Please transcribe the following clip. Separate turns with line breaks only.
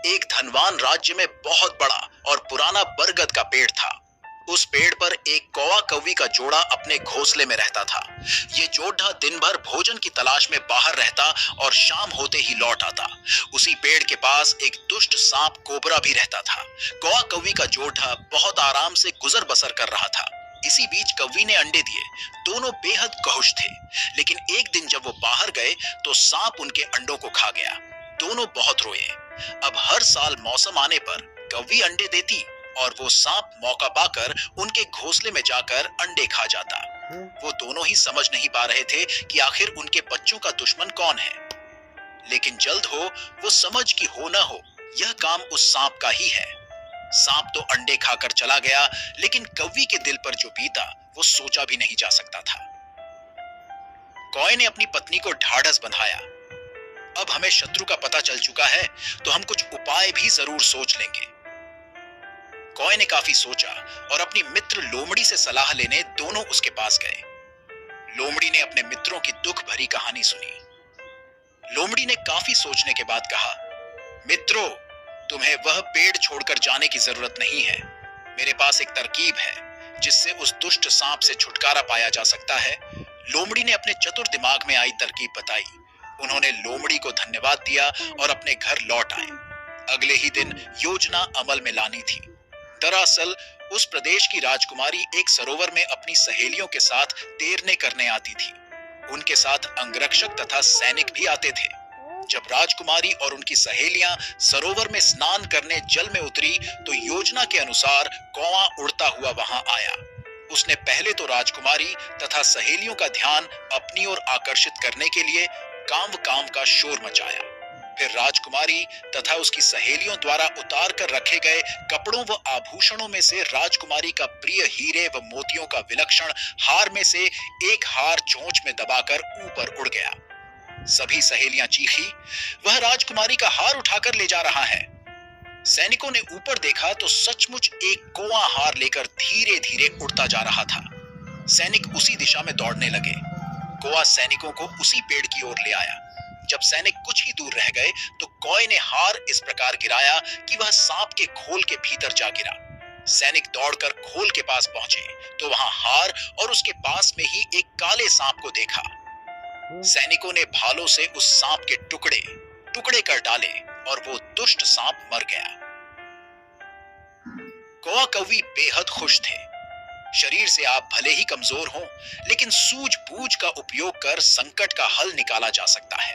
एक धनवान राज्य में बहुत बड़ा और पुराना बरगद का पेड़ था। उस पेड़ पर एक कौवा कौवी का जोड़ा अपने घोंसले में रहता था। ये जोड़ा दिन भर भोजन की तलाश में बाहर रहता और शाम होते ही लौट आता। उसी पेड़ के पास एक दुष्ट सांप कोबरा भी रहता था। कौवा कौवी का जोड़ा बहुत आराम से गुजर बसर कर रहा था। इसी बीच कौवी ने अंडे दिए। दोनों बेहद खुश थे, लेकिन एक दिन जब वो बाहर गए तो सांप उनके अंडों को खा गया। दोनों बहुत रोए। अब हर साल मौसम आने पर कौवी अंडे देती और वो सांप मौका पाकर उनके घोंसले में जाकर अंडे खा जाता। वो दोनों ही समझ नहीं पा रहे थे कि आखिर उनके बच्चों का दुश्मन कौन है। लेकिन जल्द हो वो समझ कि हो ना हो, यह काम उस सांप का ही है। सांप तो अंडे खाकर चला गया, लेकिन कौवी के दिल पर जो बीता वो सोचा भी नहीं जा सकता था। कौवे ने अपनी पत्नी को ढाढ़स बंधाया। अब हमें शत्रु का पता चल चुका है, तो हम कुछ उपाय भी जरूर सोच लेंगे। कौवे ने काफी सोचा और अपनी मित्र लोमड़ी से सलाह लेने दोनों उसके पास गए। लोमड़ी ने अपने मित्रों की दुख भरी कहानी सुनी। लोमड़ी ने काफी सोचने के बाद कहा, मित्रों, तुम्हें वह पेड़ छोड़कर जाने की जरूरत नहीं है। मेरे पास एक तरकीब है जिससे उस दुष्ट सांप से छुटकारा पाया जा सकता है। लोमड़ी ने अपने चतुर दिमाग में आई तरकीब बताई। उन्होंने लोमड़ी को धन्यवाद दिया और अपने घर लौट आए। अगले ही दिन योजना अमल में लानी थी। दरअसल उस प्रदेश की राजकुमारी एक सरोवर में अपनी सहेलियों के साथ तैरने करने आती थी। उनके साथ अंगरक्षक तथा सैनिक भी आते थे। जब राजकुमारी और उनकी सहेलियां सरोवर में स्नान करने जल में उतरी तो योजना के अनुसार कौवा उड़ता हुआ वहां आया। उसने पहले तो राजकुमारी तथा सहेलियों का ध्यान अपनी ओर आकर्षित करने के लिए काम काम का शोर मचाया। फिर राजकुमारी तथा उसकी सहेलियों द्वारा उतार कर रखे गए कपड़ों व आभूषणों में से राजकुमारी का प्रिय हीरे व मोतियों का विलक्षण हार में से एक हार चोंच में दबाकर ऊपर उड़ गया। सभी सहेलियां चीखी, वह राजकुमारी का हार उठाकर ले जा रहा है। सैनिकों ने ऊपर देखा तो सचमुच एक कौवा हार लेकर धीरे धीरे उड़ता जा रहा था। सैनिक उसी दिशा में दौड़ने लगे। कौवा सैनिकों को उसी पेड़ की ओर ले आया। जब सैनिक कुछ ही दूर रह गए तो कौवे ने हार इस प्रकार गिराया कि वह सांप के खोल के भीतर जा गिरा। सैनिक दौड़कर खोल के पास पहुंचे तो वहां हार और उसके पास में ही एक काले सांप को देखा। सैनिकों ने भालों से उस सांप के टुकड़े टुकड़े कर डाले और वो दुष्ट सांप मर गया। कौवा कौवी बेहद खुश थे। शरीर से आप भले ही कमजोर हों, लेकिन सूझबूझ का उपयोग कर संकट का हल निकाला जा सकता है।